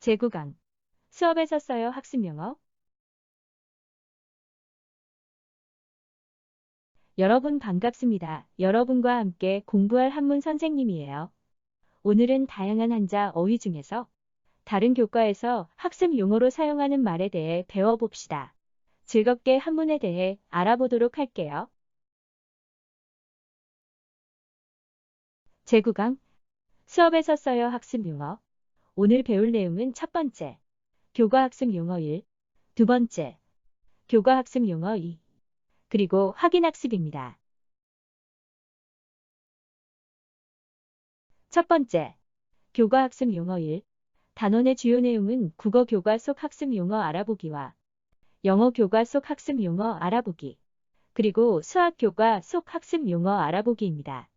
제9강 수업에서 써요 학습 용어. 여러분 반갑습니다. 여러분과 함께 공부할 한문 선생님이에요. 오늘은 다양한 한자 어휘 중에서 다른 교과에서 학습 용어로 사용하는 말에 대해 배워봅시다. 즐겁게 한문에 대해 알아보도록 할게요. 제9강 수업에서 써요 학습 용어. 오늘 배울 내용은 첫 번째, 교과 학습 용어 1, 두 번째, 교과 학습 용어 2, 그리고 확인 학습입니다. 첫 번째, 교과 학습 용어 1. 단원의 주요 내용은 국어 교과 속 학습 용어 알아보기와 영어 교과 속 학습 용어 알아보기, 그리고 수학 교과 속 학습 용어 알아보기입니다.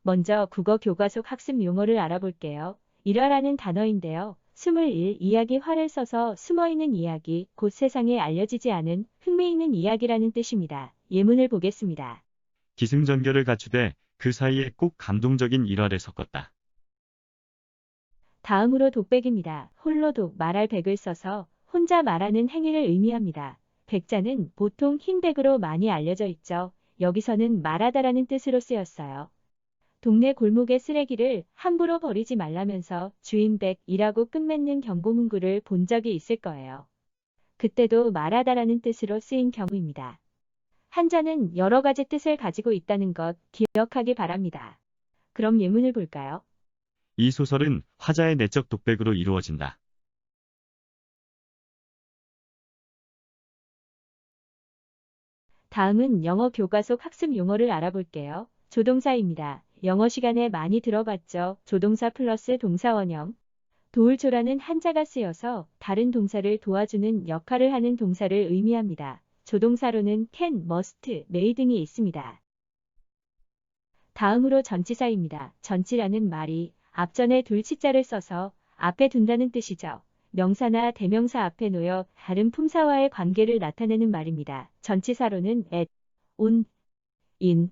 먼저 국어 교과 속 학습 용어를 알아볼게요. 일화라는 단어인데요. 21 이야기 화를 써서 숨어있는 이야기, 곧 세상에 알려지지 않은 흥미있는 이야기라는 뜻입니다. 예문을 보겠습니다. 기승전결을 갖추되 그 사이에 꼭 감동적인 일화를 섞었다. 다음으로 독백입니다. 홀로 독 말할 백을 써서 혼자 말하는 행위를 의미합니다. 백자는 보통 흰 백으로 많이 알려져 있죠. 여기서는 말하다라는 뜻으로 쓰였어요. 동네 골목의 쓰레기를 함부로 버리지 말라면서 주인백이라고 끝맺는 경고문구를 본 적이 있을 거예요. 그때도 말하다라는 뜻으로 쓰인 경우입니다. 한자는 여러 가지 뜻을 가지고 있다는 것 기억하기 바랍니다. 그럼 예문을 볼까요? 이 소설은 화자의 내적 독백으로 이루어진다. 다음은 영어 교과 속 학습 용어를 알아볼게요. 조동사입니다. 영어 시간에 많이 들어봤죠. 조동사 플러스 동사원형. 도울조라는 한자가 쓰여서 다른 동사를 도와주는 역할을 하는 동사를 의미합니다. 조동사로는 can, must, may 등이 있습니다. 다음으로 전치사입니다. 전치라는 말이 앞전에 둘 치자를 써서 앞에 둔다는 뜻이죠. 명사나 대명사 앞에 놓여 다른 품사와의 관계를 나타내는 말입니다. 전치사로는 at, on, in,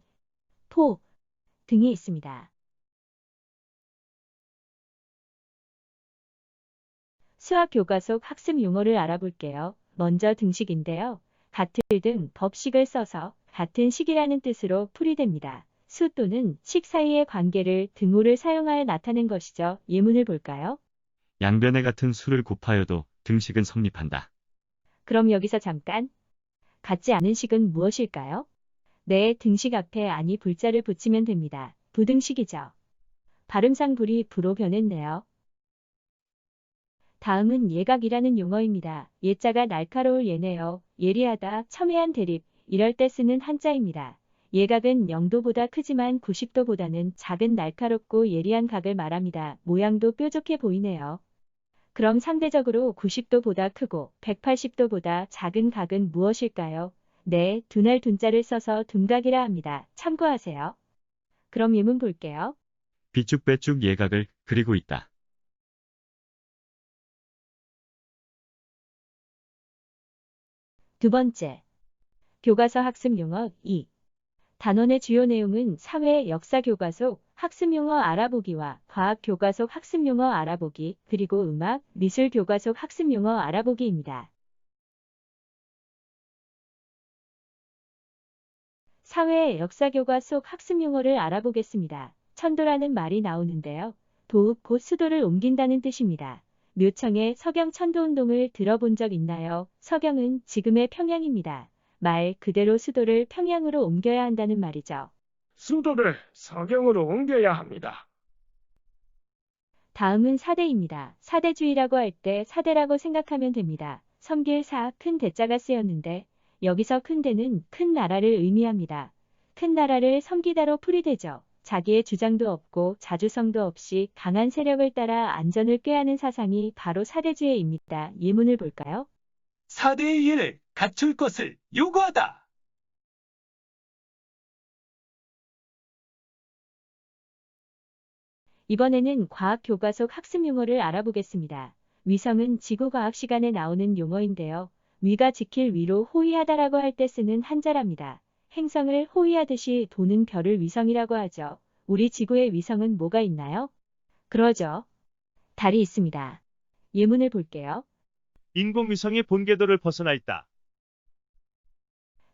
for 등이 있습니다. 수학 교과 속 학습 용어를 알아볼게요. 먼저 등식인데요. 같을 등 법식을 써서 같은 식이라는 뜻으로 풀이됩니다. 수 또는 식 사이의 관계를 등호를 사용하여 나타낸 것이죠. 예문을 볼까요? 양변에 같은 수를 곱하여도 등식은 성립한다. 그럼 여기서 잠깐. 같지 않은 식은 무엇일까요? 네, 등식 앞에 아니 불자를 붙이면 됩니다. 부등식이죠. 발음상 불이 부로 변했네요. 다음은 예각이라는 용어입니다. 예자가 날카로울 예네요. 예리하다, 첨예한 대립, 이럴 때 쓰는 한자입니다. 예각은 0도보다 크지만 90도보다는 작은 날카롭고 예리한 각을 말합니다. 모양도 뾰족해 보이네요. 그럼 상대적으로 90도보다 크고 180도보다 작은 각은 무엇일까요? 네, 둔할 둔자를 써서 둔각이라 합니다. 참고하세요. 그럼 예문 볼게요. 비쭉빼쭉 예각을 그리고 있다. 두 번째, 교과서 학습 용어 2. 단원의 주요 내용은 사회 역사 교과 속 학습 용어 알아보기와 과학 교과 속 학습 용어 알아보기, 그리고 음악, 미술 교과 속 학습 용어 알아보기입니다. 사회 역사 교과 속 학습 용어를 알아보겠습니다. 천도라는 말이 나오는데요. 도읍 곧 수도를 옮긴다는 뜻입니다. 묘청의 서경 천도운동을 들어본 적 있나요? 서경은 지금의 평양입니다. 말 그대로 수도를 평양으로 옮겨야 한다는 말이죠. 수도를 서경으로 옮겨야 합니다. 다음은 사대입니다. 사대주의라고 할 때 사대라고 생각하면 됩니다. 섬길 사, 큰 대자가 쓰였는데 여기서 큰 대는 큰 나라를 의미합니다. 큰 나라를 섬기다로 풀이되죠. 자기의 주장도 없고 자주성도 없이 강한 세력을 따라 안전을 꾀하는 사상이 바로 사대주의입니다. 예문을 볼까요? 사대의 예를 갖출 것을 요구하다. 이번에는 과학 교과 속 학습 용어를 알아보겠습니다. 위성은 지구과학 시간에 나오는 용어인데요. 위가 지킬 위로 호위하다라고 할 때 쓰는 한자랍니다. 행성을 호위하듯이 도는 별을 위성이라고 하죠. 우리 지구의 위성은 뭐가 있나요? 그러죠. 달이 있습니다. 예문을 볼게요. 인공위성이 본궤도를 벗어나 있다.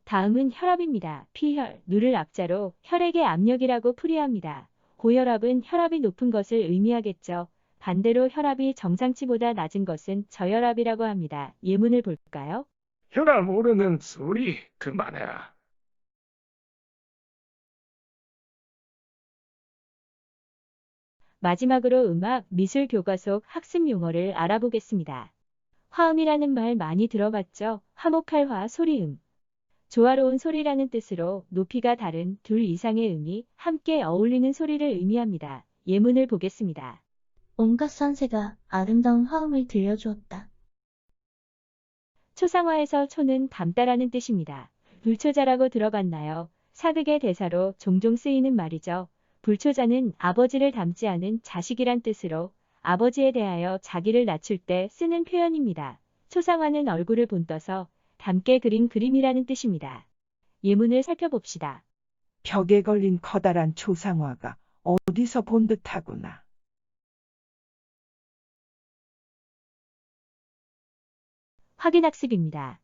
다음은 혈압입니다. 피혈, 누를 앞자로 혈액의 압력이라고 풀이합니다. 고혈압은 혈압이 높은 것을 의미하겠죠. 반대로 혈압이 정상치보다 낮은 것은 저혈압이라고 합니다. 예문을 볼까요? 혈압 오르는 소리 그만해라. 마지막으로 음악, 미술 교과속 학습 용어를 알아보겠습니다. 화음이라는 말 많이 들어봤죠? 화목할 화, 소리음. 조화로운 소리라는 뜻으로 높이가 다른 둘 이상의 음이 함께 어울리는 소리를 의미합니다. 예문을 보겠습니다. 온갖 산새가 아름다운 화음을 들려주었다. 초상화에서 초는 닮다라는 뜻입니다. 불초자라고 들어봤나요? 사극의 대사로 종종 쓰이는 말이죠. 불초자는 아버지를 닮지 않은 자식이란 뜻으로 아버지에 대하여 자기를 낮출 때 쓰는 표현입니다. 초상화는 얼굴을 본떠서 닮게 그린 그림이라는 뜻입니다. 예문을 살펴봅시다. 벽에 걸린 커다란 초상화가 어디서 본 듯하구나. 확인학습입니다.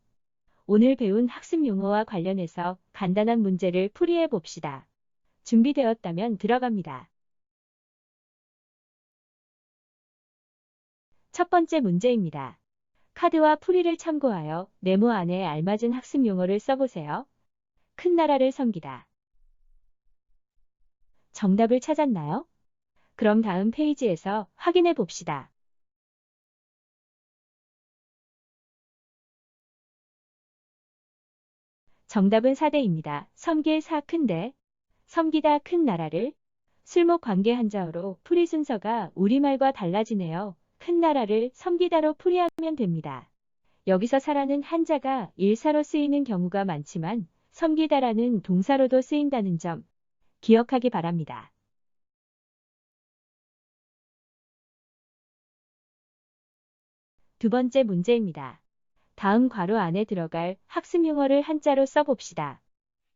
오늘 배운 학습 용어와 관련해서 간단한 문제를 풀이해 봅시다. 준비되었다면 들어갑니다. 첫 번째 문제입니다. 카드와 풀이를 참고하여 네모 안에 알맞은 학습 용어를 써보세요. 큰 나라를 섬기다. 정답을 찾았나요? 그럼 다음 페이지에서 확인해 봅시다. 정답은 4대입니다. 섬길 사 큰데, 섬기다 큰 나라를, 술목 관계 한자어로 풀이 순서가 우리말과 달라지네요. 큰 나라를 섬기다로 풀이하면 됩니다. 여기서 사라는 한자가 일사로 쓰이는 경우가 많지만 섬기다라는 동사로도 쓰인다는 점 기억하기 바랍니다. 두 번째 문제입니다. 다음 괄호 안에 들어갈 학습 용어를 한자로 써봅시다.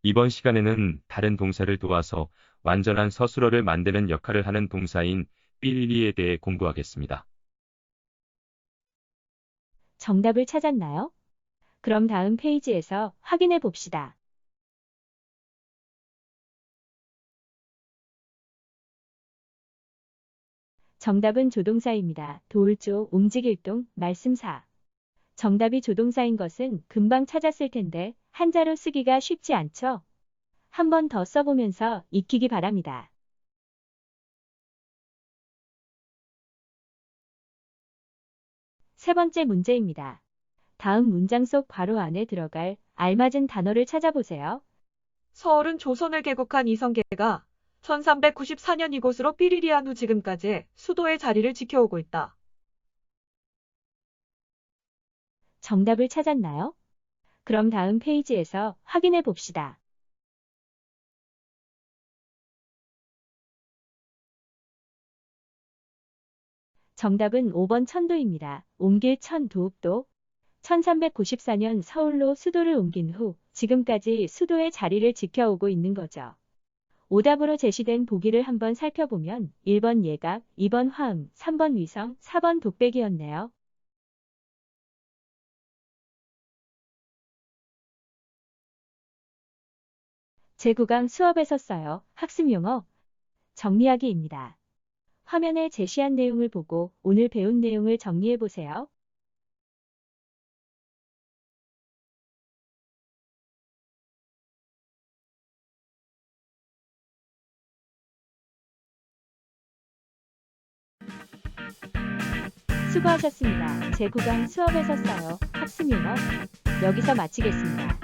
이번 시간에는 다른 동사를 도와서 완전한 서술어를 만드는 역할을 하는 동사인 삐리리에 대해 공부하겠습니다. 정답을 찾았나요? 그럼 다음 페이지에서 확인해 봅시다. 정답은 조동사입니다. 도울조, 움직일동, 말씀사. 정답이 조동사인 것은 금방 찾았을 텐데 한자로 쓰기가 쉽지 않죠? 한 번 더 써보면서 익히기 바랍니다. 세 번째 문제입니다. 다음 문장 속 괄호 안에 들어갈 알맞은 단어를 찾아보세요. 서울은 조선을 개국한 이성계가 1394년 이곳으로 삐리리한 후 지금까지 수도의 자리를 지켜오고 있다. 정답을 찾았나요? 그럼 다음 페이지에서 확인해 봅시다. 정답은 5번 천도입니다. 옮길 천 도읍도. 1394년 서울로 수도를 옮긴 후 지금까지 수도의 자리를 지켜오고 있는 거죠. 오답으로 제시된 보기를 한번 살펴보면 1번 예각, 2번 화음, 3번 위성, 4번 독백이었네요. 제9강 수업에서 써요. 학습 용어 정리하기입니다. 화면에 제시한 내용을 보고 오늘 배운 내용을 정리해 보세요. 수고하셨습니다. 제9강 수업에서 써요. 학습 용어 여기서 마치겠습니다.